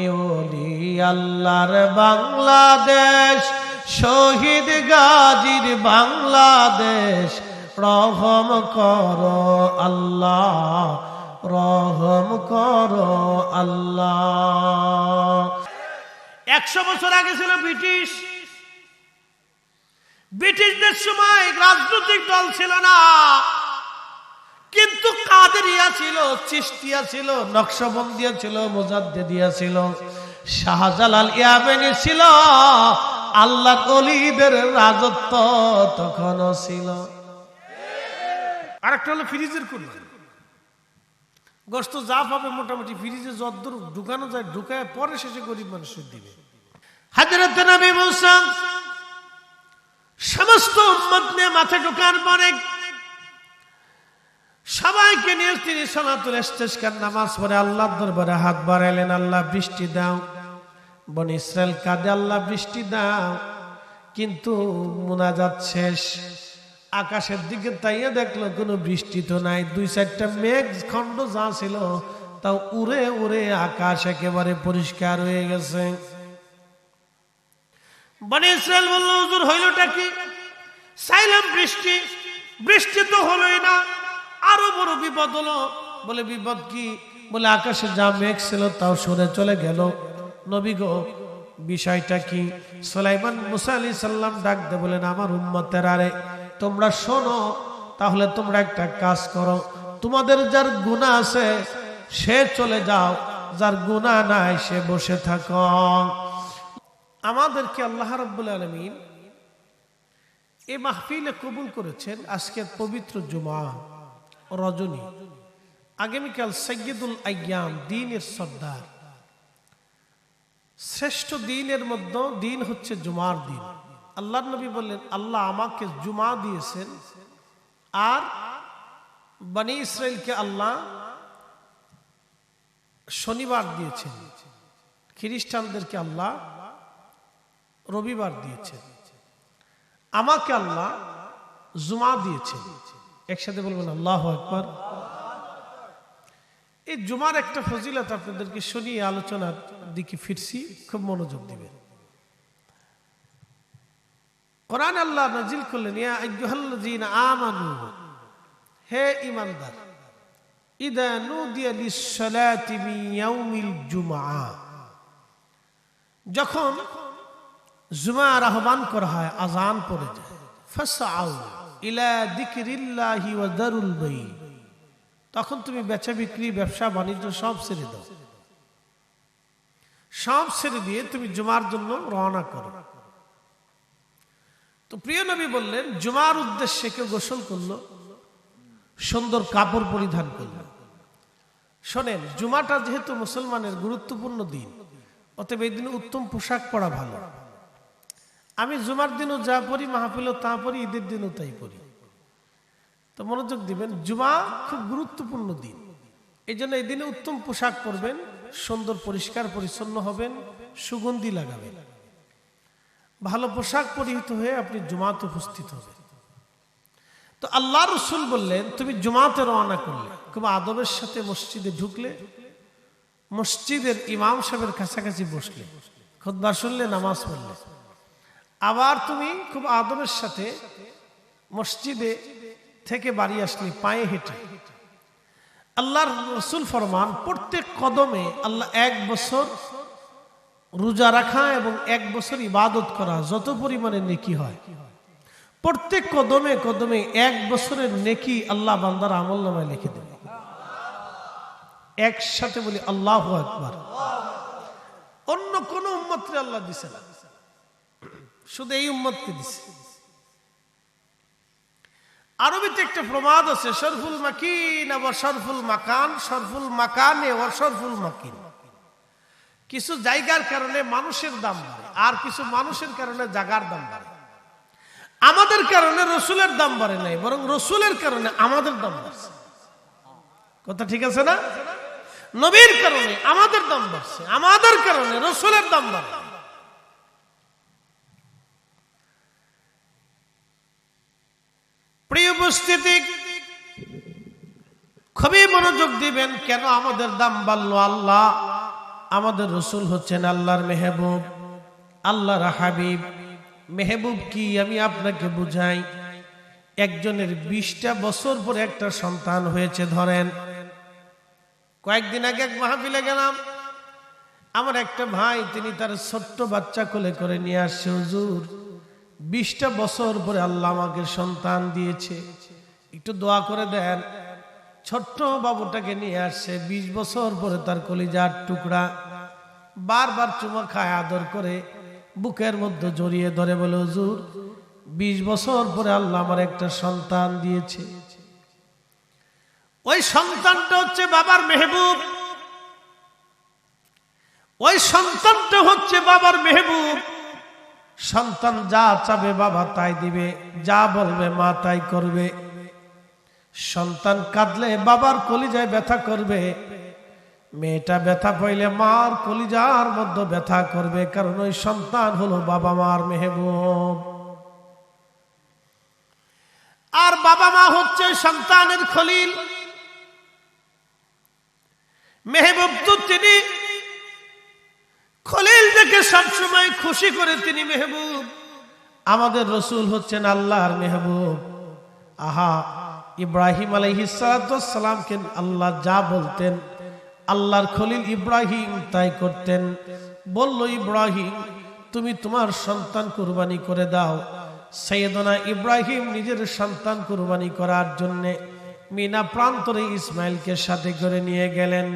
এ ওলি আল্লাহর বাংলাদেশ, শহীদ গাজীর বাংলাদেশ, রহম করো আল্লাহ, রহম করো আল্লাহ। 100 বছর আগে ছিল ব্রিটিশ। ব্রিটিশদের সময় রাজনৈতিক দল ছিল না, কিন্তু কাদেরিয়া ছিল, চিশতিয়া ছিল, নকশবন্দিয়া ছিল, মুজাদ্দিদিয়া ছিল, শাহজালাল ইয়ামেনি ছিল। আল্লাহর ওলিদের রাজত্ব তখনও ছিল। আরেকটা হলো ফ্রিজের কুরবানি। গোশত যা পাবে মোটামুটি ফ্রিজে যতদূর ঢুকানো যায় ঢুকায় পরে শেষে গরিব মানুষের দিবে। হযরত নবী মুসা সমস্ত উম্মত নিয়ে মাঠে ঢোকার পরে সবাইকে নিয়ে তিনি সালাতুল ইস্তিসকার নামাজ পড়ে আল্লাহর দরবারে হাত বাড়াইলেন, আল্লাহ বৃষ্টি দাও। বনি ইসরাইল কাঁদে, আল্লাহ বৃষ্টি দাও। কিন্তু মুনাজাত শেষ, আকাশের দিকে তাইয়ে দেখলো কোনো বৃষ্টি তো নাই। 2-4টা মেঘ খণ্ড যা ছিল তাও উড়ে উড়ে আকাশ একেবারে পরিষ্কার হয়ে গেছে। বনি ইসরাইল বলল, হুজুর হইলটা কি? চাইলাম বৃষ্টি, বৃষ্টি তো হলোই না। আরো বড় বিপদ হলো। বলে বিপদ কি? বলে আকাশে যা মেঘ ছিল তাও সরে চলে গেল। নবী গো, বিষয়টা কি? সুলাইমান মুসা আলাইহিস সালাম ডাক দে বলেন, আমার উম্মতেরা রে, তোমরা শোনো, তাহলে তোমরা একটা কাজ করো, তোমাদের যার গুনাহ আছে সে চলে যাও, যার গুনাহ নাই সে বসে থাকো। আমাদেরকে আল্লাহ রাব্বুল আলামিন এই মাহফিলে কবুল করেছেন। আজকের পবিত্র জুমা রজনী, আগামীকাল সাইয়্যিদুল আইয়াম, দ্বীনের সর্দার, শ্রেষ্ঠ দিনের মধ্যে দিন হচ্ছে জুমার দিন। আল্লাহর নবী বললেন, আল্লাহ আমাকে জুমা দিয়েছেন, আর বনি ইসরাইলকে আল্লাহ শনিবার দিয়েছেন, খ্রিস্টানদেরকে আল্লাহ রবিবার দিয়েছেন, আমাকে আল্লাহ জুমা দিয়েছেন। একসাথে বলবেন আল্লাহু আকবার। এই জুমার একটা ফজিলত আপনাদেরকে শুনিয়ে আলোচনার দিকে ফিরছি, খুব মনোযোগ দিবেন। কোরআন আল্লাহ নাজিল করলেন, ইয়া আইয়ুহাল্লাযীনা আমানু, হে ঈমানদার, ইযা নুদিয়া লিস-সালাতি মিন ইয়াউমিল জুমআ, যখন জুমার আহ্বান করা হয়, আযান পড়ে যায়, ফাসআউ ইলা যিকরিল্লাহি ওয়া যারুল বাই, তখন তুমি বেচা বিক্রি, ব্যবসা বাণিজ্য সব ছেড়ে দাও, সব ছেড়ে দিয়ে তুমি জুমার জন্য রওনা করো। তো প্রিয় নবী বললেন, জুমার উদ্দেশ্যে কেউ গোসল করলো, সুন্দর কাপড় পরিধান করলো। শোনেন, জুমাটা যেহেতু মুসলমানের গুরুত্বপূর্ণ দিন, অতএব এই দিনে উত্তম পোশাক পরা ভালো। আমি জুমার দিনও যা পরি, মাহফিলও তা পরি, ঈদের দিনও তাই পরি। তো মনোযোগ দিবেন, জুমা খুব গুরুত্বপূর্ণ দিন, এই জন্য এই দিনে উত্তম পোশাক পরবেন, সুন্দর পরিষ্কার পরিচ্ছন্ন হবেন, সুগন্ধি লাগাবেন, ভালো পোশাক পরিহিত হয়ে আপনি জুমাতে উপস্থিত হবেন। তো আল্লাহ রাসূল বললেন, তুমি জুমাতে রওনা করলে, খুব আদবের সাথে মসজিদে ঢুকলে, মসজিদের ইমাম সাহেবের কাছাকাছি বসলে, খুতবা শুনলে, নামাজ পড়লে, আবার তুমি খুব আদবের সাথে মসজিদে থেকে বাড়ি আসলে পায়ে হেঁটে। আল্লাহর রাসূল ফরমান, প্রত্যেক কদমে আল্লাহ 1 বছর রোজা রাখা এবং 1 বছর ইবাদত করা যত পরিমাণে নেকি হয়, প্রত্যেক কদমে কদমে 1 বছরের নেকি আল্লাহ বান্দার আমলনামায় লিখে দেবে। একসাথে বলি আল্লাহু আকবার। অন্য কোন উম্মতকে আল্লাহ দিছে না, শুধু এই উম্মতকে দিছে। আরবিতে একটা প্রবাদ আছে, শরফুল মাকিন ওয়া শরফুল মাকান, শরফুল মাকানে ওয়া শরফুল মাকিন। কিছু জায়গার কারণে মানুষের দাম বাড়ে, আর কিছু মানুষের কারণে জায়গার দাম বাড়ে। আমাদের কারণে রসুলের দাম বাড়ে নাই, বরং রসুলের কারণে আমাদের দাম বাড়ছে। কথা ঠিক আছে না? নবীর কারণে আমাদের দাম বাড়ছে, আমাদের কারণে রসুলের দাম বাড়ে। প্রিয় উপস্থিতি, খুবই মনোযোগ দিবেন। কেন আমাদের দাম বাড়লো? আল্লাহ আমাদের রসুল হচ্ছেন আল্লাহর মেহবুব, আল্লাহর হাবিব। মেহবুব কি আমি আপনাকে বুঝাই। একজনের 20টা বছর পরে একটা সন্তান হয়েছে। ধরেন কয়েকদিন আগে এক মাহফিলে গেলাম, আমার একটা ভাই তিনি তার ছোট্ট বাচ্চা কোলে করে নিয়ে আসছে। হুজুর 20টা বছর পরে আল্লাহ আমাকে সন্তান দিয়েছে, একটু দোয়া করে দেন। ছোট্ট বাবুটাকে নিয়ে আসছে, 20 বছর পরে তার কলিজার টুকরা। বারবার চুমা খায়, আদর করে বুকের মধ্যে জড়িয়ে ধরে বলে, হুজুর 20 বছর পরে আল্লাহ আমার একটা সন্তান দিয়েছে। ওই সন্তানটা হচ্ছে বাবার মেহবুব, ওই সন্তানটা হচ্ছে বাবার মেহবুব। সন্তান যা চাবে বাবা তাই দিবে, যা বলবে মা তাই করবে। সন্তান কাঁদলে বাবার কলিজায় ব্যথা করবে, মেয়েটা ব্যথা পাইলে মার কলিজার মধ্যে ব্যথা করবে, কারণ ওই সন্তান হলো বাবা মার মেহবুব। আর বাবা মা হচ্ছে সন্তানের খলিল। মেহবুব তো তিনি, খলিল থেকে সবসময় খুশি করে তিনি মেহবুব। আমাদের রসুল হচ্ছেন আল্লাহর মেহবুব। আহা, ইব্রাহিম আলাইহিস সালামকে আল্লাহ যা বলতেন, আল্লাহর খলিল ইব্রাহিম তাই করতেন। বলল, ইব্রাহিম তুমি তোমার সন্তান কুরবানি করে দাও। সাইয়েদনা ইব্রাহিম নিজের সন্তান কুরবানি করার জন্য মিনা প্রান্তরে ইসমাইলকে সাথে করে নিয়ে গেলেন।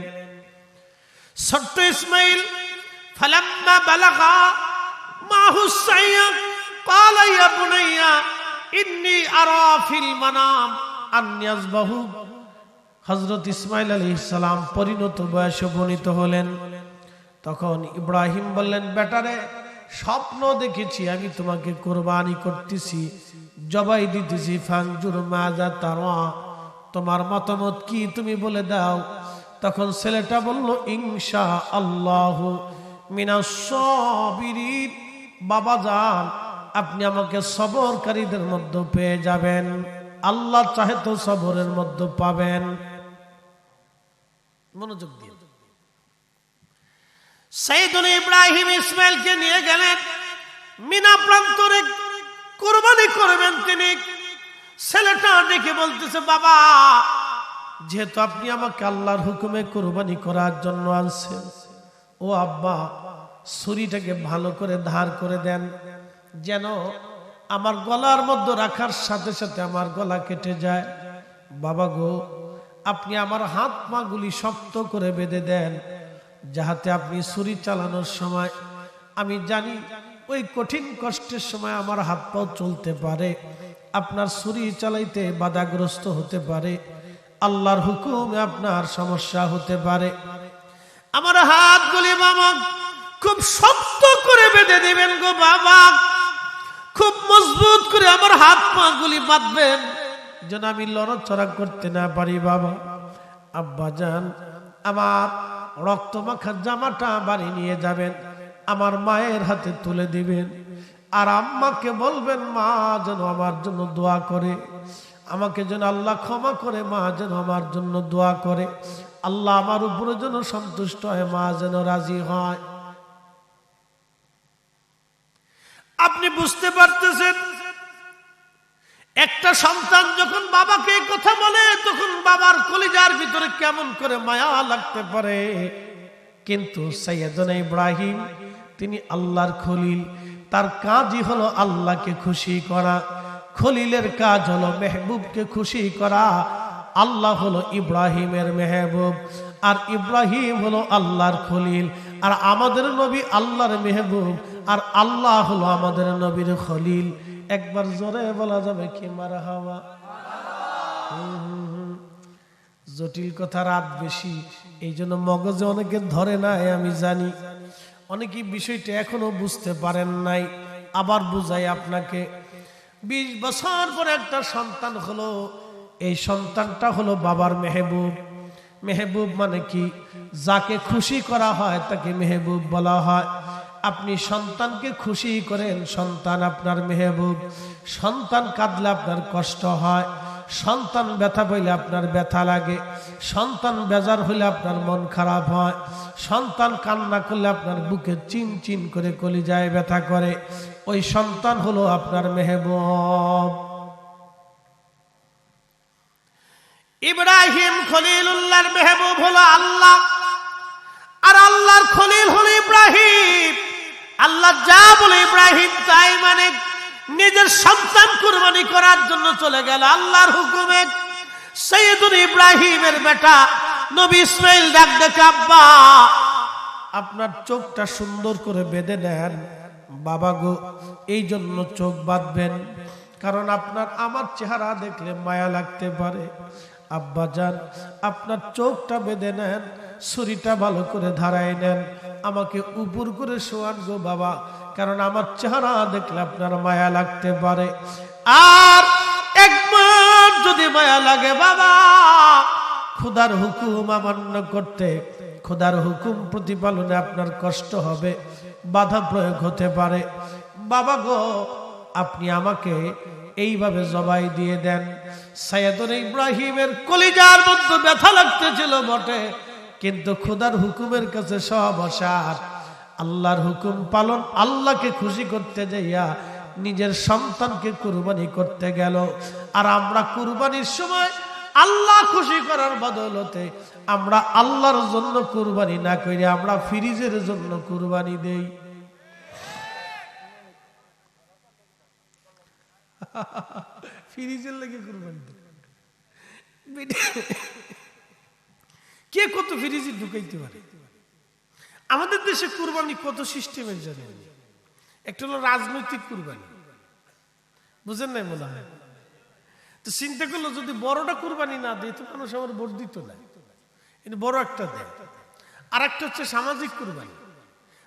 ছোট্ট ইসমাইল ফালাম্মা বালাগা মাহু সাইয়া ক্বালা ইয়া বুনাইয়া ইন্নী আরা ফিল মানাম আন্নী আযবাহু। হযরত ইসমাইল আলাইহিস সালাম পরিণত বয়সে উপনীত হলেন। তখন ইব্রাহিম বললেন, বেটারে স্বপ্ন দেখেছি আমি তোমাকে কুরবানি করতেছি, জবাই দিতেছি। ফানজুর মাযা তারা, তোমার মতামত কি তুমি বলে দাও। তখন ছেলেটা বলল, ইনশাআল্লাহু মিনাস সাবিরিন। বাবা যান, আপনি আমাকে সবরকারীদের মধ্যে পেয়ে যাবেন, আল্লাহ চাহে তো সবরের মধ্যে পাবেন। মনোযোগ দিয়ে সাইয়েদনা ইব্রাহিম ইসমাইলকে নিয়ে গেলেন, মিনা প্রান্তরে কুরবানি করবেন তিনি। ছেলেটা দেখে বলতেছে, বাবা যেহেতু আপনি আমাকে আল্লাহর হুকুমে কুরবানি করার জন্য আনছেন, ও আব্বা ছুরিটাকে ভালো করে ধার করে দেন, যেন আমার গলার মধ্যে রাখার সাথে সাথে আমার গলা কেটে যায়। বাবা গো, আপনি আমার হাত পা গুলি শক্ত করে বেঁধে দেন, যাহাতে আপনি ছুরি চালানোর সময় আমি জানি ওই কঠিন কষ্টের সময় আমার হাত পাও চলতে পারে, আপনার ছুরি চালাইতে বাধাগ্রস্ত হতে পারে, আল্লাহর হুকুমে আপনার সমস্যা হতে পারে। আমার হাতগুলি বাবা খুব শক্ত করে বেঁধে দিবেন গো বাবা, খুব মজবুত করে আমার হাত পা গুলি বাঁধবেন, যেন আমি লড়াচড়া করতে না পারি। বাবা আব্বা জান, আমার রক্ত মাখা জামাটা বাড়ি নিয়ে যাবেন, আমার মায়ের হাতে তুলে দিবেন, আর আম্মাকে বলবেন মা যেন আমার জন্য দোয়া করে, আমাকে যেন আল্লাহ ক্ষমা করে, মা যেন আমার জন্য দোয়া করে, আল্লাহ আমার উপরে যেন সন্তুষ্ট হয়, মা যেন রাজি হয়। আপনি বুঝতে পারতেছেন, একটা সন্তান যখন বাবাকে কথা বলে তখন বাবার কলিজার ভিতরে কেমন করে মায়া লাগতে পারে। কিন্তু সাইয়েদনা ইব্রাহিম তিনি আল্লাহর খলিল, তার কাজই হলো আল্লাহকে খুশি করা। খলিলের কাজ হলো মেহবুবকে খুশি করা। আল্লাহ হলো ইব্রাহিমের মেহবুব, আর ইব্রাহিম হলো আল্লাহর খলিল, আর আমাদের নবী আল্লাহর মেহবুব, আর আল্লাহ হলো আমাদের নবীর খলিল। একবার জোরে বলা যাবে কি মারহাবা? জটিল কথা রাত বেশি, এই জন্য মগজে অনেকে ধরে নাই, আমি জানি অনেকে বিষয়টা এখনো বুঝতে পারেন নাই। আবার বুঝাই আপনাকে। 20 বছর পরে একটা সন্তান হলো, এই সন্তানটা হলো বাবার মেহবুব। মেহবুব মানে কি? যাকে খুশি করা হয় তাকে মেহবুব বলা হয়। আপনি সন্তানকে খুশি করেন, সন্তান আপনার মেহবুব। সন্তান কাঁদলে আপনার কষ্ট হয়, সন্তান ব্যথা পাইলে আপনার ব্যথা লাগে, সন্তান বেজার হইলে আপনার মন খারাপ হয়, সন্তান কান্না করলে আপনার বুকে চিন চিন করে কলিজায় ব্যথা করে। ওই সন্তান হলো আপনার মেহবুব। ইব্রাহিম খলিলুল্লাহর মেহবুব হলো আল্লাহ, আর আল্লাহর খলিল হলো ইব্রাহিম। আল্লাহ যা বলে ইব্রাহিম তাই মানে নিজের সন্তান কুরবানি করার জন্য চলে গেল আল্লাহর হুকুমে। সৈয়দুল ইব্রাহিমের বেটা নবী ইসমাইল ডাক দেখে, আব্বা আপনার চোখটা সুন্দর করে বেঁধে নেন। বাবা গো, এই জন্য চোখ বাঁধবেন কারণ আপনার আমার চেহারা দেখলে মায়া লাগতে পারে। আব্বা যান, আপনার চোখটা বেঁধে নেন, ছুরিটা ভালো করে ধারায় নেন, আমাকে উপর করে শোয়ান গো বাবা, কারণ আমার চেহারা দেখলে আপনার মায়া লাগতে পারে। আর একবার যদি মায়া লাগে বাবা, খোদার হুকুম অমান্য করতে, খোদার হুকুম প্রতিপালনে আপনার কষ্ট হবে, বাধা প্রয়োগ হতে পারে। বাবা গো, আপনি আমাকে এইভাবে জবাই দিয়ে দেন। সাইয়েদুল ইব্রাহিমের কলিজার মধ্যে ব্যথা লাগতেছিল বটে, কিন্তু খোদার হুকুমের কাছে সব অসার। আল্লাহর হুকুম পালন, আল্লাহকে খুশি করতে যাইয়া নিজের সন্তানকে কুরবানি করতে গেল। আর আমরা কুরবানির সময় আল্লাহ খুশি করার বদলতে আমরা আল্লাহর জন্য কুরবানি না করে আমরা ফ্রিজের জন্য কুরবানি দেই। ফ্রিজের লেগে কুরবানি দেই। কে কত ফ্রিজে ঢুকাইতে পারে? আমাদের দেশে কুরবানি কত সিস্টেমের জানেন? একটা হলো রাজনৈতিক কুরবানি, বুঝেন নাই মনে হয়? তো চিন্তা করলো যদি বড়টা কুরবানি না দেয় তো মানুষ আমার ভোট দিত না, এটা বড় একটা দেয়। আর একটা হচ্ছে সামাজিক কুরবানি,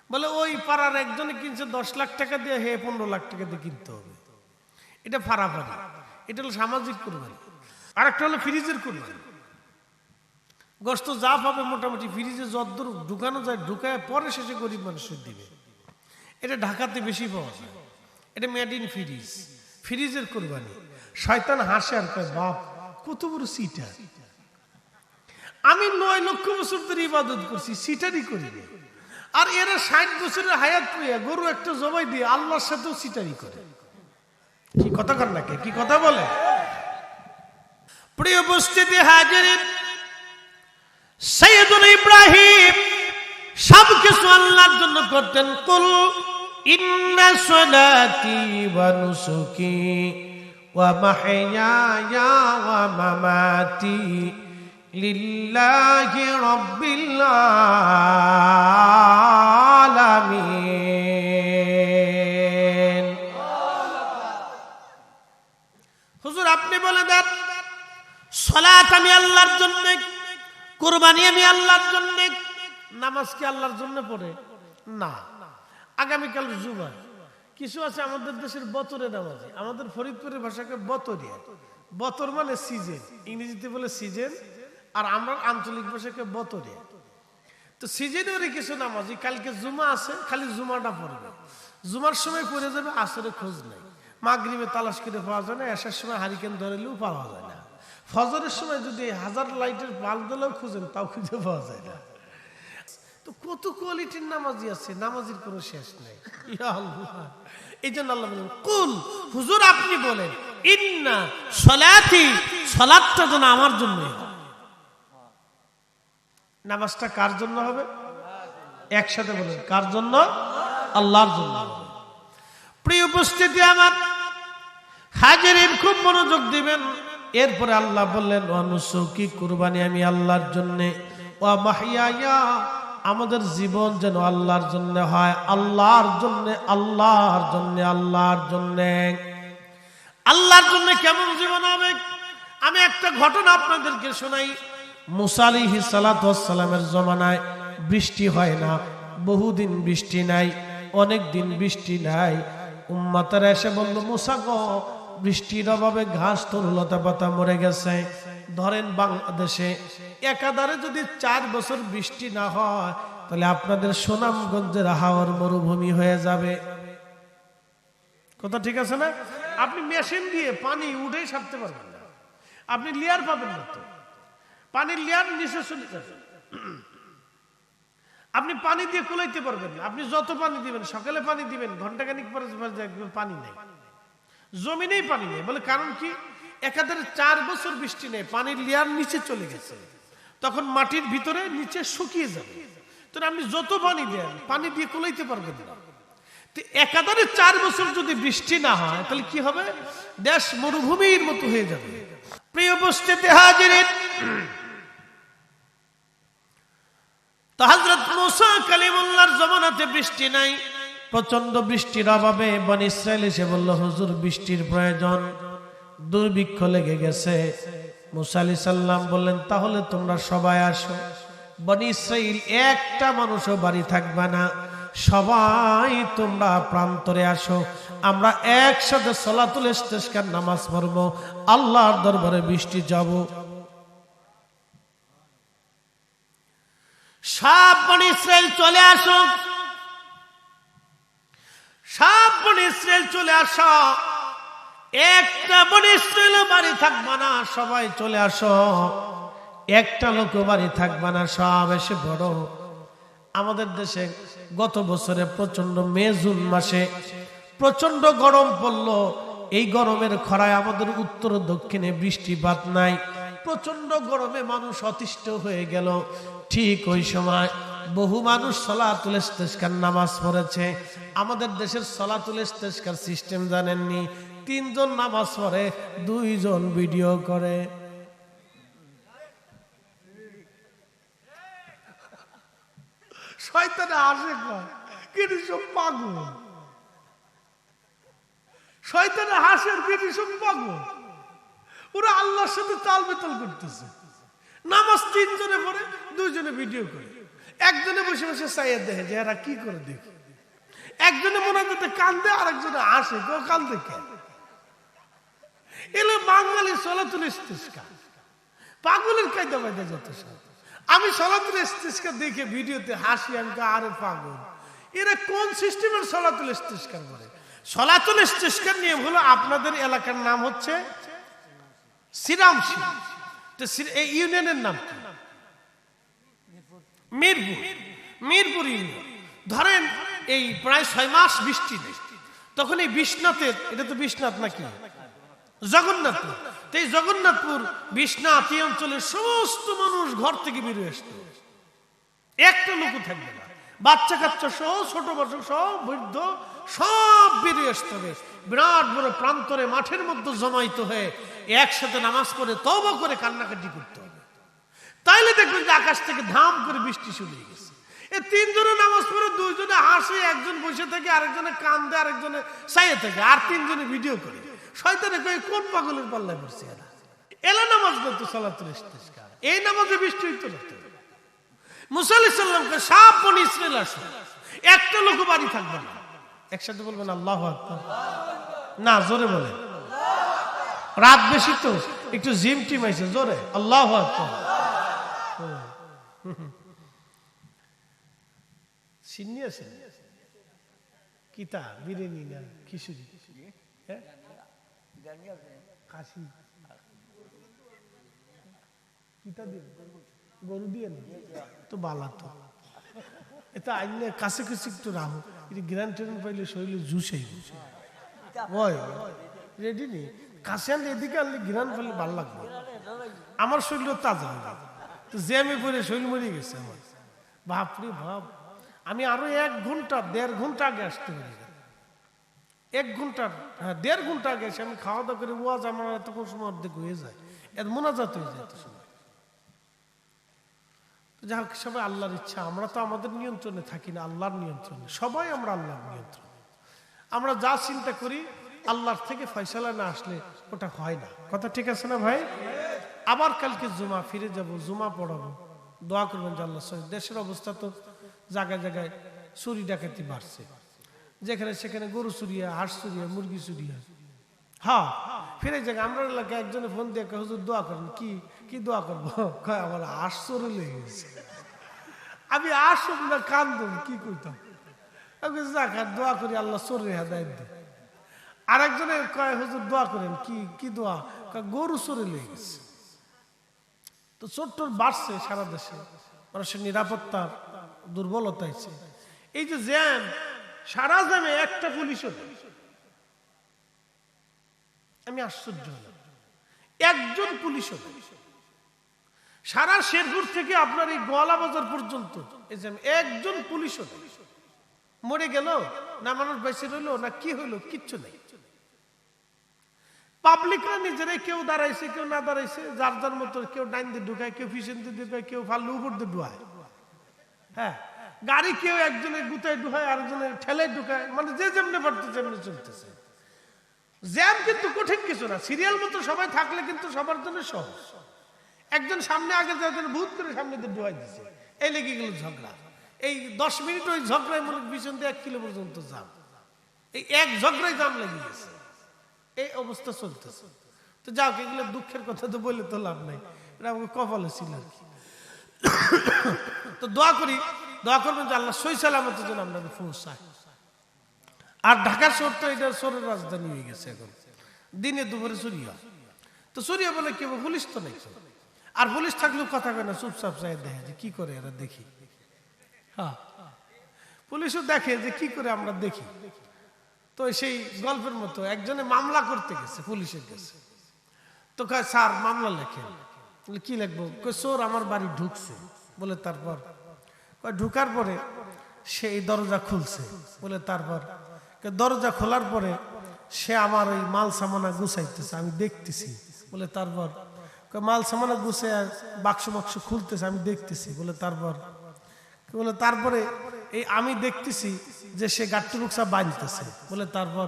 বলে ওই পাড়ার একজনে কিনছে 10 লাখ টাকা দিয়ে, হে 15 লাখ টাকা দিয়ে কিনতে হবে, এটা ফাড়াফাড়ি, এটা হলো সামাজিক কুরবানি। আর একটা হলো ফ্রিজের কুরবানি, গোশত যা পাবে মোটামুটি ফ্রিজে যতদূর ঢুকানো যায় ঢুকায় পরে শেষে গরিব মানুষের দিবে। এটা ঢাকাতে বেশি পাওয়া যায়, এটা মেড ইন ফ্রিজ, ফ্রিজের কুরবানি। শয়তান হাসে আর কয়, বাপ কত বড় সিটার, আমি 9 লক্ষ বছর ধরে ইবাদত করছি, সিটারই করি না। আর এরা 60 বছরের হায়াত পেয়ে গরু একটা জবাই দিয়ে আল্লাহর সাথেও সিটারি করে। কি কথা কর নাকি, কি কথা বলে? প্রিয় উপস্থিতি হাজিরিন, সাইয়েদুল ইব্রাহিম সবকিছু আল্লাহর জন্য করতেন। কুল ইন্না সলাতি ওয়া নুসুকি ওয়া মাহইয়ায়া ওয়া মামাতি লিল্লাহি রাব্বিল আলামিন। হুজুর আপনি বলে দেন, সালাত আমি আল্লাহর জন্য, কুরবানি আমি আল্লাহর জন্য, নামাজ কি আল্লাহর জন্য পড়ে না? আগামীকাল জুমা, কিছু আছে আমাদের দেশের বতরে নামাজি, আমাদের ফরিদপুরের ভাষাকে বতরিয়া, বতর মানে সিজন, ইংরেজিতে বলে সিজন, আর আমরা আঞ্চলিক ভাষাকে বতরিয়া। তো সিজনেরই কিছু নামাজি কালকে জুমা আছে, খালি জুমাটা পড়বে, জুমার সময় পড়ে যাবে, আসরে খোঁজ নাই, মাগরিবে তালাশ করে পাওয়া যায় না, এসার সময় হারিকেন ধরেলেও পাওয়া যায় না, ফজরের সময় যদি 1000 লাইটের বাল্ব দিলেও খুঁজেন তাও খুঁজে পাওয়া যায় না। তো কত কোয়ালিটির নামাজি আছে, নামাজির কোনো শেষ নেই। ইয়া আল্লাহ, এই জন্য আল্লাহ বলেন, কুল হুজুর আপনি বলেন, ইন্না সলাতি, সালাতটা যেন আমার জন্য। নামাজটা কার জন্য হবে? একসাথে বলেন, কার জন্য? আল্লাহর জন্য। প্রিয় উপস্থিতি আমার হাজিরিন, খুব মনোযোগ দিবেন। এরপরে আল্লাহ বললেন, অনুসুকি কুরবানি আমি আল্লাহর জন্য, ওয়া মাহইয়ায়া আমাদের জীবন যেন আল্লাহর জন্য হয়, আল্লাহর জন্য, আল্লাহর জন্য, আল্লাহর জন্য। আল্লাহর জন্য কেমন জীবন হবে? আমি একটা ঘটনা আপনাদেরকে শোনাই। মুসা আলাইহিস সালাতু ওয়াস সালামের জমানায় বৃষ্টি হয় না, বহুদিন বৃষ্টি নাই, অনেক দিন বৃষ্টি নাই। উম্মতেরা এসে বলল, মুসা গো, বৃষ্টির অভাবে ঘাস তরুলতা পাতা মরে গেছে। ধরেন বাংলাদেশে একাধারে যদি 4 বছর বৃষ্টি না হয় তাহলে আপনাদের সুনামগঞ্জের হাওর মরুভূমি হয়ে যাবে। কথা ঠিক আছে না? আপনি মেশিন দিয়ে পানি উঠেই ছাড়তে পারবেন না। আপনি লেয়ার পাবেন না তো, পানির লেয়ার নিচে চলে যাবে, আপনি পানি দিয়ে কুলাইতে পারবেন না। আপনি যত পানি দিবেন, সকালে পানি দিবেন, ঘন্টাখানিক পরে পানি নেই, জমিনেই পানি নেই। বলে কারণ কি? একাধারে 4 বছর বৃষ্টি নেই, পানির লেয়ার নিচে চলে গেছে, তখন মাটির ভিতরে নিচে শুকিয়ে যাবে। তো আপনি যত পানি দেন, পানি দিয়ে কুলাইতে পারবেন না। একাধারে 4 বছর যদি বৃষ্টি না হয়, তাহলে কি হবে? দেশ মরুভূমির মতো হয়ে যাবে। প্রিয় উপস্থিতি হাজিরিন, তো হযরত মুসা কালিমুল্লাহর জামানাতে বৃষ্টি নাই, প্রচন্ড বৃষ্টির অভাবে বনী ইসরাইল এসে বলল, হুজুর বৃষ্টির প্রয়োজন, দুর্ভিক্ষ লেগে গেছে। মুসা আলাইহিস সালাম বললেন, তাহলে তোমরা সবাই আসো। বনী ইসরাইল একটা মানুষও বাড়ি থাকবে না, সবাই তোমরা প্রান্তরে আসো, আমরা একসাথে সালাতুল ইস্তিসকার নামাজ পড়ব, আল্লাহর দরবারে বৃষ্টি যাব। সব বনী ইসরাইল চলে আসো, সব বনী ইসরাইল চলে আসো, একটা বনী ইসরাইল বাড়ি থাকবে না, সবাই চলে আসো, একটা লোক বাড়ি থাকবে না, সব এসে বড়। আমাদের দেশে গত বছরে প্রচন্ড মে জুন মাসে প্রচন্ড গরম পড়লো। এই গরমের খরায় আমাদের উত্তর দক্ষিণে বৃষ্টিপাত নাই, প্রচন্ড গরমে মানুষ অতিষ্ঠ হয়ে গেল। ঠিক ওই সময় বহু মানুষ সালাতুল ইস্তিসকার নামাজ পড়েছে। আমাদের দেশের সালাতুল ইস্তিসকার সিস্টেম জানেননি, 3 জন নামাজ পড়ে, 2 জন ভিডিও করে। শয়তানে আসে কিন্তু সব পাগল, শয়তানে হাসের কিন্তু সব পাগল, ওরা আল্লাহর সাথে তাল বেতাল করতেছে। নামাজ 3 জনে পড়ে, 2 জনে ভিডিও করে, একজনে বসে বসে চাইয়ে দেখে যে এরা কি করে দেখে, একজনে মনে করতে কান্দে, আরেকজনে হাসে, কেউ কান্দে কেন? এলে বাঙালি সালাতুল ইস্তিসকার পাগলের কায়দা বাইদা যত সব। আমি সালাতুল ইস্তিসকার দেখে ভিডিওতে হাসি, আমি আরে পাগল, এরা কোন সিস্টেমের সালাতুল ইস্তিসকার করে? সালাতুল ইস্তিসকার নিয়ম হলো, আপনাদের এলাকার নাম হচ্ছে শ্রীরামশী, তো এই ইউনিয়নের নাম কি? মিরপুর, মিরপুর ইউনিয়ন। ধরেন এই প্রায় 6 মাস বৃষ্টি নেই, তখন এই বিশ্বনাথের, এটা তো বিশ্বনাথ নাকি জগন্নাথপুর, তো এই জগন্নাথপুর বিশ্বনাথ এই অঞ্চলের সমস্ত মানুষ ঘর থেকে বেরিয়ে আসতো, একটা লোক থাকবে না, বাচ্চা কাচ্চা সহ, ছোট বড় সহ, বৃদ্ধ সব বেরিয়ে আসতে হবে। বিরাট বড় প্রান্তরে মাঠের মধ্যে জমাইতে হয়ে একসাথে নামাজ পড়ে তওবা করে কান্নাকাটি করতে হবে। তাইলে দেখবেন যে আকাশ থেকে ধাম করে বৃষ্টি শুরু হয়ে গেছে। এই 3 জনে নামাজ পড়ে, 2 জনে হাসে, একজন বসে থাকে, আরেকজনে কান্দে, আরেকজনে চাইয়ে থাকে, আর 3 জনে ভিডিও করে। শয়তানে কয় কোন পাগলের পাল্লায় পড়ছে এরা? এলা নামাজ না তো সালাতুল ইস্তিসকার, এই নামাজে বৃষ্টি হইতো না তো। মুসা আলাইহিস সালামকে সব বনী ইসরাইল আসো, একটা লোক বাড়ি থাকবে না। একসাথে বলবেন আল্লাহু আকবার, না জোরে বলেন, রাত বেশি তো একটু জিম টিম আইছে, জোরে আল্লাহু আকবার। সিন্নি আছে কিতা বিরিয়ানি না খিচুড়ি, হ্যাঁ খাসি কিতা দিয়ে, গরু দিয়ে না তো বালা, তো এটা আইলে কাছে কাছে একটু রাখো, এটা গ্রান ট্রেন পাইলে শরীরে জুসেই ওই রেডি নেই, কাছে আনলে এদিকে আনলে গ্রান পাইলে ভালো লাগবে, আমার শরীরও তাজা হবে। তো জ্যামে পরে শরীর মরে গেছে আমার, বাপরে বাপ। আমি আরো 1 ঘন্টা 1.5 ঘন্টা আগে আসতে পারি, 1 ঘন্টা, হ্যাঁ 1.5 ঘন্টা আগে এসে আমি খাওয়া দাওয়া করে ওয়াজ আমার তখন সময় অর্ধেক হয়ে যায়, এত মোনাজাত হয়ে যায় এত সময়। যা হোক, সবাই আল্লাহর ইচ্ছা, আমরা তো আমাদের নিয়ন্ত্রণে থাকি না, আল্লাহর নিয়ন্ত্রণে, সবাই আমরা আল্লাহর নিয়ন্ত্রণে। আমরা যা চিন্তা করি আল্লাহর থেকে ফয়সালা না আসলে ওটা হয় না, কথা ঠিক আছে না ভাই? আবার কালকে জুমা, ফিরে যাব, জুমা পড়াবো, দোয়া করবেন যে আল্লাহ। দেশের অবস্থা তো জায়গায় জায়গায় চুরি ডাকাতি বাড়ছে, যেখানে সেখানে গরু চুরিয়া, হাঁস চুরিয়া, মুরগি চুরিয়া। হ্যাঁ ফিরে যাক, আমরা এলাকায় একজনে ফোন দিয়ে হুজুর দোয়া করেন, কি দোয়া করবো? কয় আমার হাঁস চোরে লেগে গেছে। আমি আসুন না কান্দুন, কি কইতাম, দোয়া করি আল্লাহ চোরের হেদায়েত দেয়। আর একজনে কয় হুজুর দোয়া করেন, কি দোয়া? গরু চোরে লেগে গেছে। তো চোর টোর বাড়ছে সারা দেশে, মানুষের নিরাপত্তার দুর্বলতা হয়েছে। এই যে জ্যাম, সারা জ্যামে একটা পুলিশও নেই। আমি আশ্চর্য হলাম, একজন পুলিশও নেই। সারা শেরপুর থেকে আপনার এই গোয়ালা বাজার পর্যন্ত এই জ্যাম, একজন পুলিশও নেই। মরে গেল না মানুষ বেঁচে রইল না কি হইলো, কিচ্ছু নেই। পাবলিকরা নিজেরাই কেউ দাঁড়াইছে কেউ না দাঁড়াইছে, যার যার মতো, কেউ ডাইন দিয়ে ঢুকায়, কেউ পিছন দিয়ে ঢুকায়, কেউ ফাল্লু উপর দিয়ে ঢুকায়। হ্যাঁ, গাড়ি কেউ একজনের গুতায় ঢুকায়, আরেকজনের ঠেলায় ঢুকায়, মানে যে যেমনি পারতে যেমনি চলতেছে। জ্যাম কিন্তু কঠিন কিছু না, সিরিয়াল মতো সবাই থাকলে কিন্তু সবার জন্য সহজ। একজন সামনে আগে যাওয়ার ভূত করে সামনে দিয়ে ঢুকাই দিচ্ছে, এই লেগে গেল ঝগড়া। এই 10 মিনিট ওই ঝগড়ায় মনে পিছন দিয়ে 1 কিলো পর্যন্ত জাম, এই এক ঝগড়ায় জাম লেগে গেছে। এই অবস্থা চলতেছে। তো যাও, এগুলো দুঃখের কথা তো বলে তো লাভ নাই, এটা আমাকে কপালে ছিল আর কি। তো দোয়া করি, দোয়া করবেন যে আল্লাহ সই সালামতের জন্য আমরা পৌঁছাই। আর ঢাকা শহর তো এটা শহরের রাজধানী হয়ে গেছে এখন, দিনে দুপুরে চুরি হয়। তো চুরি বলে কি পুলিশ তো নেই, আর পুলিশ থাকলেও কথা কয় না, চুপচাপ চাই দেখে যে কি করে এরা, দেখি। হ্যাঁ, পুলিশও দেখে যে কি করে আমরা দেখি। তো সেই গল্পের মতো একজনে মামলা করতে গেছে পুলিশের কাছে। তো কয় স্যার মামলা লেখেন। কি লিখবো? কয় চোর আমার বাড়ি ঢুকছে। বলে তারপর? কয় ঢুকার পরে সেই দরজা খুলছে। বলে তারপর? দরজা খোলার পরে সে আমার ওই মাল সামানা গুছাইতেছে, আমি দেখতেছি। বলে তারপর? মাল সামানা গুছে বাক্স বাক্স খুলতেছে, আমি দেখতেছি। বলে তারপর? বলে তারপরে এই আমি দেখতেছি যে সে গাট্টু রুকসা বাঁধতেছে। বলে তারপর?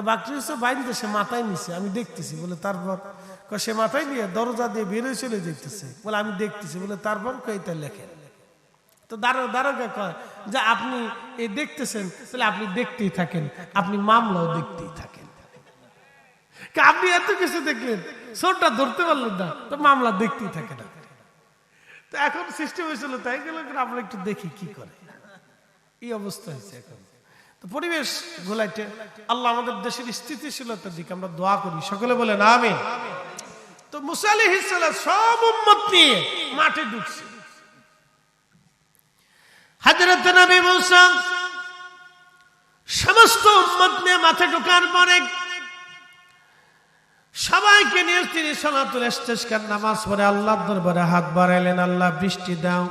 বাক্টু রুকসা বাঁধতেছে মাথায় নিছে, আমি দেখতেছি। বলে তারপর? সে মাথায় নিয়ে দরজা দিয়ে বেরোয় চলে যেতেছে। বলে আমি দেখতেছি। বলে তারপর? এটা লেখেন। তো দারোগা কয় যে আপনি এই দেখতেছেন, তাহলে আপনি দেখতেই থাকেন, আপনি মামলাও দেখতেই থাকেন। আপনি এত কিছু দেখলেন, চোরটা ধরতে পারলেন না, তো মামলা দেখতেই থাকে না। তো এখন সিস্টেম হয়েছিল তাই গেল, আমরা একটু দেখি কি করে। এই অবস্থা হয়েছে এখন। তো পরিবেশ ঘোলাইতে আল্লাহ আমাদের দেশের স্থিতিশীলতার দিকে আমরা দোয়া করি, সকলে বলেন আমিন। তো মুসা আলাইহিস সালাম সব উম্মত নিয়ে মাঠে ঢুকছে। হযরত নবী মুসা সমস্ত উম্মত নিয়ে মাঠে ঢোকার পরে সবাইকে নিয়ে তিনি সালাতুল ইস্তিসকার নামাজ পড়ে আল্লাহর দরবারে হাত বাড়াইলেন, আল্লাহ বৃষ্টি দাও।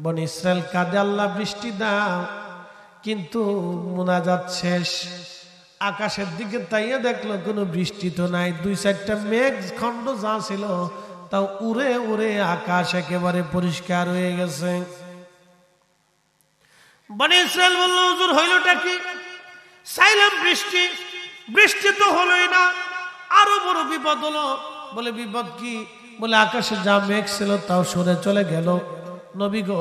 বনি ইসরাইল কাঁদে, আল্লাহ বৃষ্টি দাও। কিন্তু মুনাজাত শেষ, আকাশের দিকে তাইয়ে দেখলো কোনো বৃষ্টি তো নাই। 2-4টা মেঘ খণ্ড যা ছিল তাও উড়ে উড়ে আকাশ একেবারে পরিষ্কার হয়ে গেছে। বনি ইসরাইল বলল, হুজুর হইলটা কি? চাইলাম বৃষ্টি, বৃষ্টি তো হলোই না, আরো বড় বিপদ হলো। বলে বিপদ কি? বলে আকাশে যা মেঘ ছিল তাও সরে চলে গেল। নবী গো,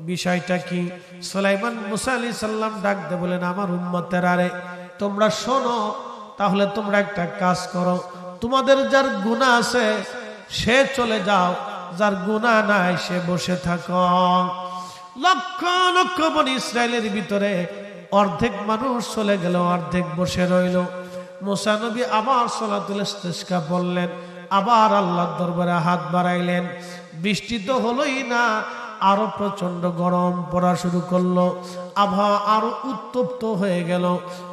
বিষয়টা কি? সুলাইমান মুসা আলাইহিস সালাম ডাক দে বলেন, আমার উম্মতেরা রে, তোমরা শোনো, তাহলে তোমরা একটা কাজ করো, তোমাদের যার গুনাহ আছে সে চলে যাও, যার গুনাহ নাই সে বসে থাকো। লক্ষ লক্ষ বনি ইসরায়েলের ভিতরে অর্ধেক মানুষ চলে গেল, অর্ধেক বসে রইল। মুসা নবী আবার সালাতুল ইস্তিসকা বললেন, আবার আল্লাহর দরবারে হাত বাড়াইলেন। বৃষ্টি তো হলোই না, আরো প্রচন্ড গরম পড়া শুরু করলো, আবহাওয়া আরো উত্তপ্ত হয়ে গেল।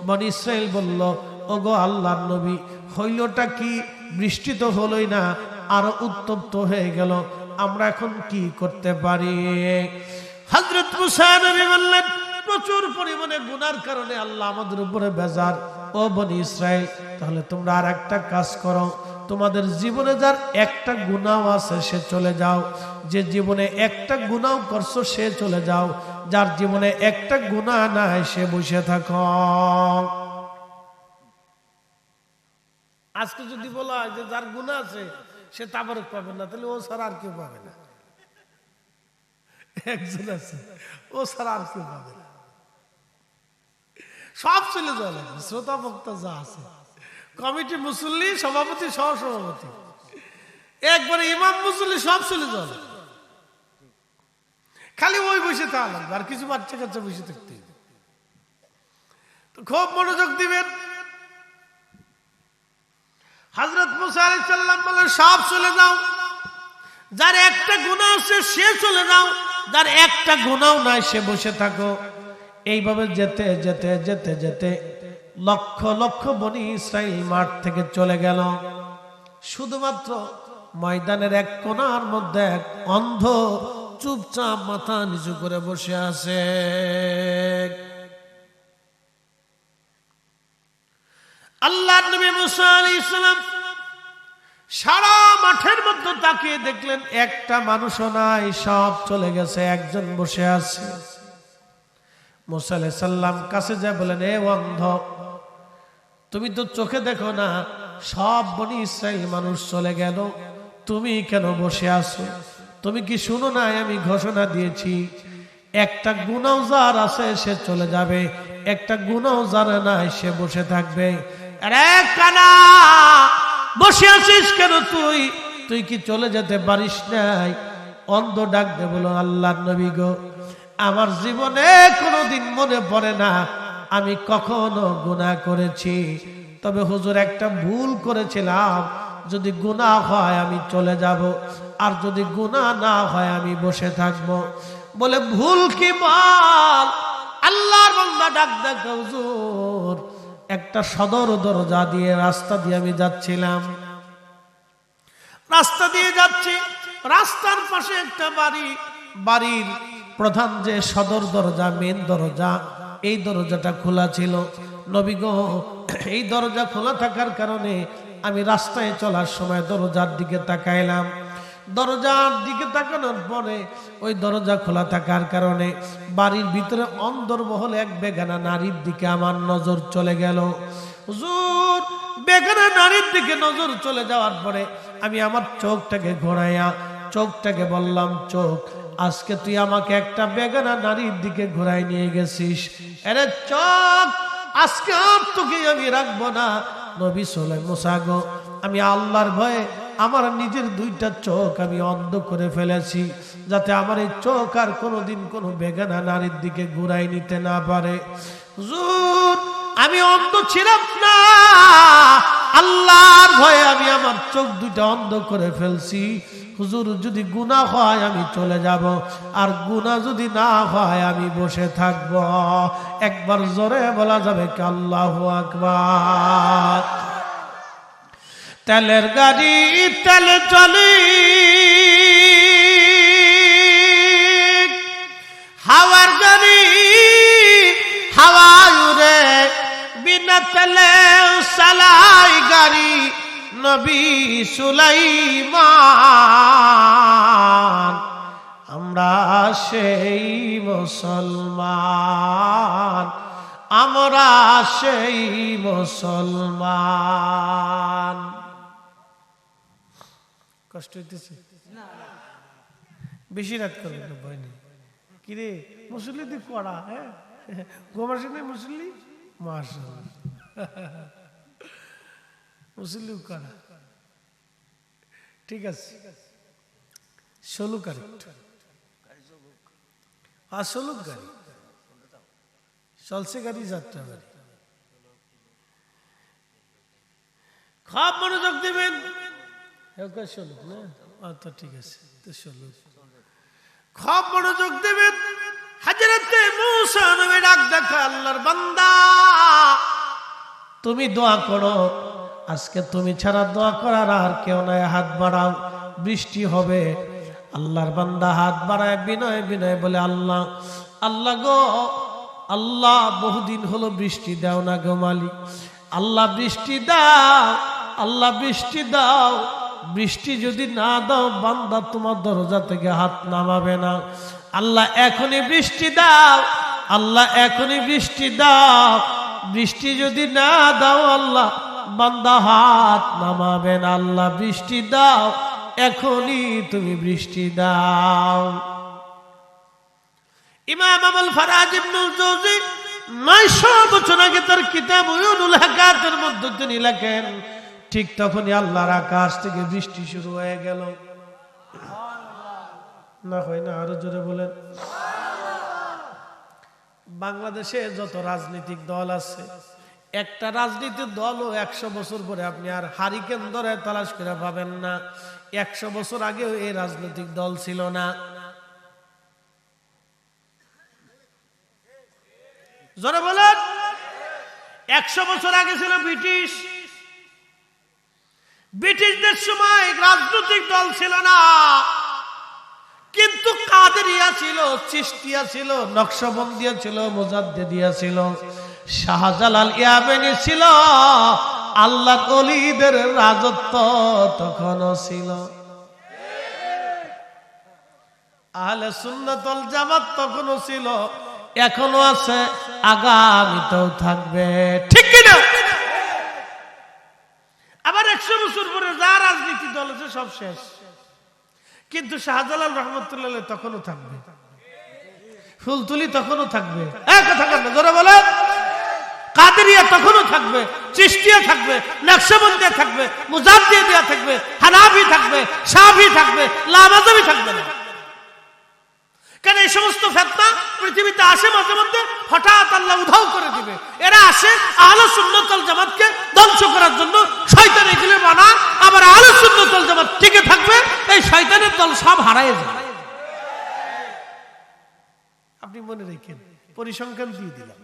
বনি ইসরাইল বলল, ওগো আল্লাহর নবী, হইলটা কি? বৃষ্টি তো হলোই না, আরো উত্তপ্ত হয়ে গেল, আমরা এখন কি করতে পারি? হযরত মুসা নবী বললেন, প্রচুর পরিমাণে গুনার কারণে আল্লাহ আমাদের উপরে বেজার। ও বনি ইসরাইল, তাহলে তোমরা আর একটা কাজ করো, তোমাদের জীবনে যার একটা গুনাহ আছে সে চলে যাও, যে জীবনে একটা গুনাহ করছো সে চলে যাও, যার জীবনে একটা গুনাহ নাই সে বসে থাকো। আজকে যদি বলা হয় যে যার গুনাহ আছে সে তাবারক পাবে না, তাহলে ও ছাড়া আর কেউ পাবে না। একজন আছে, ও ছাড়া আর কেউ পাবে না, সব চলে যাওয়া লাগবে। শ্রোতা বক্তা যা আছে, কমিটি, মুসল্লি, সভাপতি, সহসভাপতি, একবারে ইমাম, মুসল্লি সব চলে যাওয়া লাগবে। খালি ওই বসে থাকা লাগবে, আর কিছু বাচ্চা কাচ্চা বসে থাকতে। তো খুব মনোযোগ দিবেন। হযরত মুসা আলাইহিস সালাম বলেন সব চলে যাও, যার একটা গুনাহ আছে সে চলে যাও, যার একটা গুনাহও নাই সে বসে থাকো। এইভাবে যেতে যেতে যেতে যেতে লক্ষ লক্ষ বনি ইসরাইল মাঠ থেকে চলে গেল। শুধুমাত্র ময়দানের এক কোণার মধ্যে এক অন্ধ চুপচাপ মাথা নিচু করে বসে আছে। আল্লাহর নবী মুসা আলাইহিস সালাম সারা মাঠের মধ্যে তাকিয়ে দেখলেন একটা মানুষও নাই, সব চলে গেছে, একজন বসে আছে। মুসা আলাইহিস সালাম কাছে যায় বলেন, এ অন্ধ, তুমি তো চোখে দেখো না, সব বনি ইসরাইল মানুষ চলে গেল, তুমি কেন বসে আছো? তুমি কি শুনো না আমি ঘোষণা দিয়েছি একটা গুনাহ যার আছে সে চলে যাবে, একটা গুনাহ যার নাই সে বসে থাকবে। আরে কানা, বসে আছিস কেন তুই? তুই কি চলে যেতে পারিস নাই? অন্ধ ডাক দে বলো, আল্লাহর নবী গো, আমার জীবনে কোনোদিন মনে পড়ে না আমি কখনো গুনাহ করেছি, তবে হুজুর একটা ভুল করেছিলাম, যদি গুনাহ হয় আমি চলে যাব, আর যদি গুনাহ না হয় আমি বসে থাকব। বলে ভুল কি বল? আল্লাহর বান্দা ডাক দেখ, হুজুর একটা সদর দরজা দিয়ে রাস্তা দিয়ে আমি যাচ্ছিলাম, রাস্তা দিয়ে যাচ্ছি, রাস্তার পাশে একটা বাড়ি, বাড়ির প্রধান যে সদর দরজা, মেন দরজা, এই দরজাটা খোলা ছিল। নবী গো, এই দরজা খোলা থাকার কারণে আমি রাস্তায় চলার সময় দরজার দিকে তাকাইলাম, দরজার দিকে তাকানোর পরে ওই দরজা খোলা থাকার কারণে বাড়ির ভিতরে অন্দরমহলে এক বেগানা নারীর দিকে আমার নজর চলে গেল। হুজুর, বেগানা নারীর দিকে নজর চলে যাওয়ার পরে আমি আমার চোখটাকে ঘোরাইয়া চোখটাকে বললাম, চোখ, আজকে তুই আমাকে একটা বেগানা নারীর দিকে ঘোরাই নিয়ে গেছিস, আরে চোখ, আজকে আর তোকে আমি রাখবো না। নবী বলে, মুসা গো, আমি আল্লাহর ভয়ে আমার নিজের দুইটা চোখ আমি অন্ধ করে ফেলেছি, যাতে আমার এই চোখ আর কোনোদিন কোনো বেগানা নারীর দিকে ঘুরাই নিতে না পারে। হুজুর, আমি অন্ধ ছিলাম না, আল্লাহর ভয়ে আমি আমার চোখ দুইটা অন্ধ করে ফেলছি। হুজুর, যদি গুনাহ হয় আমি চলে যাব, আর গুনাহ যদি না হয় আমি বসে থাকব। একবার জোরে বলা যাবে কি আল্লাহু আকবার? তেলের গাড়ি তেলে চলে, হাওয়ার গাড়ি হাওয়ায় উড়ে, বিনা তেলে চালাই গাড়ি নবী সুলাইমান। আমরা সেই মুসলমান, আমরা সেই মুসলমান। কষ্ট হইতেছে? বেশি রাত করবেন না, ভয় নেই। কিরে মুসল্লি তুই কড়া, হ্যাঁ গোমাসে নেই মুসল্লি, মাশাআল্লাহ, মুসল্লি কড়া, ঠিক আছে। ষোলো কারেক্ট, আর ষোলো গাড়ি চলছে, গাড়ি যাত্রা গাড়ি। খুব মনোযোগ দেবেন, ষোলো না? আচ্ছা ঠিক আছে, তো ষোলো, খুব মনোযোগ দেবেন। হযরতে মূসা নবী ডাক দেখা, আল্লাহর বান্দা তুমি দোয়া করো, আজকে তুমি ছাড়া দোয়া করার আর কেউ নাই, হাত বাড়াও, বৃষ্টি হবে। আল্লাহর বান্দা হাত বাড়ায় বিনয় বিনয় বলে, আল্লাহ, আল্লাহ গো, আল্লাহ বহুদিন হলো বৃষ্টি দাও না গো মালিক, আল্লাহ বৃষ্টি দাও, আল্লাহ বৃষ্টি দাও। বৃষ্টি যদি না দাও বান্দা তোমার দরজা থেকে হাত নামাবে না। আল্লাহ এখনই বৃষ্টি দাও, আল্লাহ এখনই বৃষ্টি দাও। বৃষ্টি যদি না দাও আল্লাহ বান্দা হাত নামাবে না। আল্লাহ বৃষ্টি দাও, এখনই তুমি বৃষ্টি দাও। ইমাম আবুল ফারাজ ইবনুল জাওজি 900 বছর আগে তার কিতাব উয়ুনুল হাকাতের মধ্যে তিনি লেখেন, ঠিক তখনই আল্লাহর আকাশ থেকে বৃষ্টি শুরু হয়ে গেল। না হয় না, আরো জোরে বলেন। বাংলাদেশে যত রাজনৈতিক দল আছে একটা রাজনীতির দলও 100 বছর পরে আপনি আর হারিকেন ধরে তালাশ করে পাবেন না। 100 বছর আগেও এই রাজনৈতিক দল ছিল না। জোরে বলেন। 100 বছর আগে ছিল ব্রিটিশ। ব্রিটিশদের সময় রাজনৈতিক দল ছিল না, কিন্তু কাদেরিয়া ছিল, চিশতিয়া ছিল, নকশবন্দিয়া ছিল, মুজাদ্দিদিয়া ছিল, শাহজালাল ইয়ামেনি ছিল, আল্লাহর ওলিদের রাজত্ব তখনও ছিল। আহলে সুন্নাত ওয়াল জামাত তখনও ছিল, এখনো আছে, আগামীতেও থাকবে। ঠিক কি না? আবার 100 বছর পরে যা রাজনীতি দল আছে সব শেষ, কিন্তু শাহজালাল রহমতুল্লাহ তখনও থাকবে, ফুলতুলি তখনও থাকবে। কথা বলেন, জোরে বলেন। কাদেরিয়া তখনও থাকবে, চিশতিয়া থাকবে, নকশবন্দিয়া থাকবে, মুজাদ্দিদিয়া থাকবে, হানাফি থাকবে, শাফি থাকবে, লামাযাবি থাকবে না। কেন? এই সমস্ত ফিতনা পৃথিবীতে আসে মাঝে মধ্যে, হঠাৎ আল্লাহ উধাও করে দিবে। এরা আসে আহলে সুন্নাত ওয়াল জামাতকে ধ্বংস করার জন্য, শয়তান এগুলো বানায়, আবার আহলে সুন্নাত ওয়াল জামাত টিকে থাকবে, এই শয়তানের দল সব হারায় যায়। আপনি মনে রাখেন, পরিসংখ্যান দিয়ে দিলাম,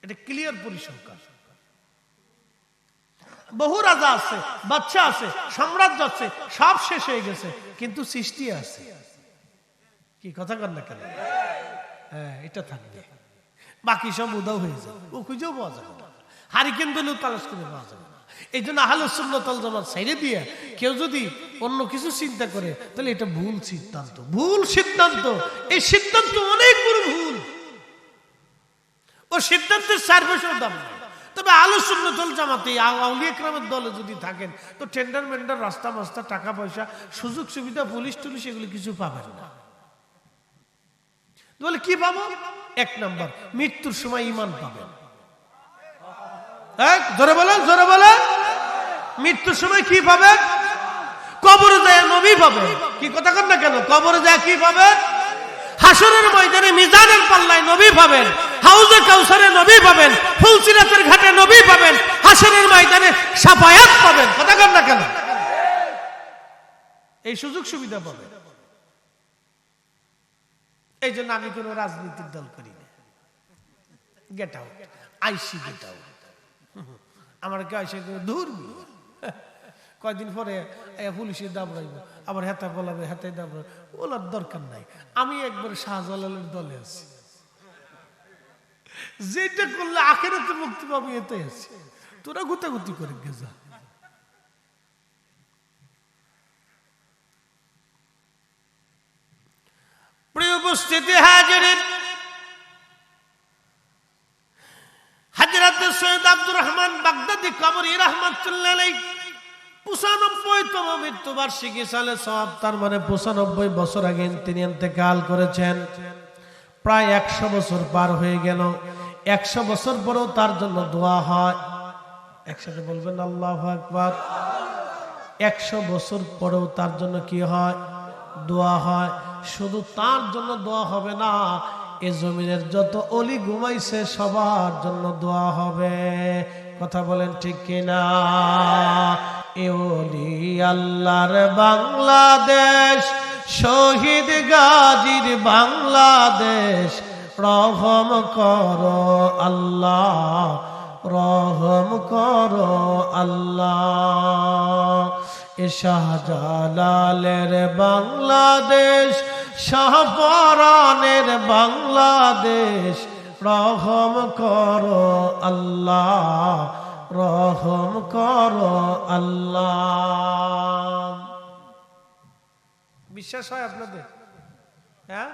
এটা ক্লিয়ার পরিসংখ্যান। বহু রাজা আছে, বাদশা আছে, সাম্রাজ্য আছে, সব শেষ হয়ে গেছে, কিন্তু সৃষ্টি আছে। কি কথা কর না কেন? হ্যাঁ, এটা থাকবে, বাকি সব উদাও হয়ে যাবে, ও খুঁজেও পাওয়া যাবে না, হারিকেন দিলেও তালাশ করে পাওয়া যাবে না। এই জন্য আহলে সুন্নাত ওয়াল জামাত ছেড়ে দিয়ে কেউ যদি অন্য কিছু চিন্তা করে, তাহলে এটা ভুল সিদ্ধান্ত, ভুল সিদ্ধান্ত। এই সিদ্ধান্ত অনেক বড় ভুল, ও সিদ্ধান্তের 4 পয়সার দাম নেই। তবে আহলে সুন্নাত ওয়াল জামাতে আউলিয়া কেরামের দলে যদি থাকেন, তো টেন্ডার মেন্ডার, রাস্তা মাস্তা, টাকা পয়সা, সুযোগ সুবিধা, পুলিশ টুলিশ এগুলো কিছু পাবেন না। বলে কি পাবো? 1 নাম্বার, মৃত্যুর সময় ঈমান পাবেন। জোরে বলেন, জোরে বলেন। মৃত্যুর সময় কি পাবেন? কবরে যায় নবী পাবেন। কি কথা কর না কেন? কবরে যায় কি পাবেন? হাসরের ময়দানে মিজানের পাল্লায় নবী পাবেন, হাউজে কাউসারে নবী পাবেন, ফুলসিরাতের ঘাটে নবী পাবেন, হাসরের ময়দানে শাফায়াত পাবেন। কথা কর না কেন? এই সুযোগ সুবিধা পাবেন। এই জন্য আমি কোন রাজনীতির দল করি না। গেট আউট, আইসি গেট আউট। আমার কে আইসি দূর, কয়দিন পরে পুলিশের দাম রাখব, আবার হেতা বলাবে, হেতায় দাম ওলার দরকার নাই। আমি একবার শাহজালালের দলে আছি, যেটা করলে আখেরাতে মুক্তি পাবি, এতে আছি। তোরা গুতাগুতি করে গেছা। প্রিয় উপস্থিতি হাজিরিন, হযরত সৈয়দ আব্দুর রহমান বাগদাদি কবরী রাহমাতুল্লাহ আলাইহি 95তম মৃত্যুবার্ষিকী সালে সব, তার মানে 95 বছর আগে তিনি ইন্তেকাল করেছেন। প্রায় 100 বছর পার হয়ে গেল। 100 বছর পরেও তার জন্য দোয়া হয়। একসাথে বলবেন আল্লাহু আকবার। 100 বছর পরেও তার জন্য কি হয়? দোয়া হয়। শুধু তার জন্য দোয়া হবে না, এ জমিনের যত অলি ঘুমাইছে সবার জন্য দোয়া হবে। কথা বলেন ঠিক কিনা? এ ওলি আল্লাহর বাংলাদেশ, শহীদ গাজীর বাংলাদেশ, রহম করো আল্লাহ, রহম করো আল্লাহ। এ শাহজালালের বাংলাদেশ, শাহপরানের বাংলাদেশ, রহম করো আল্লাহ, রহম করো আল্লাহ। বিশ্বাস হয় আপনাদের? হ্যাঁ।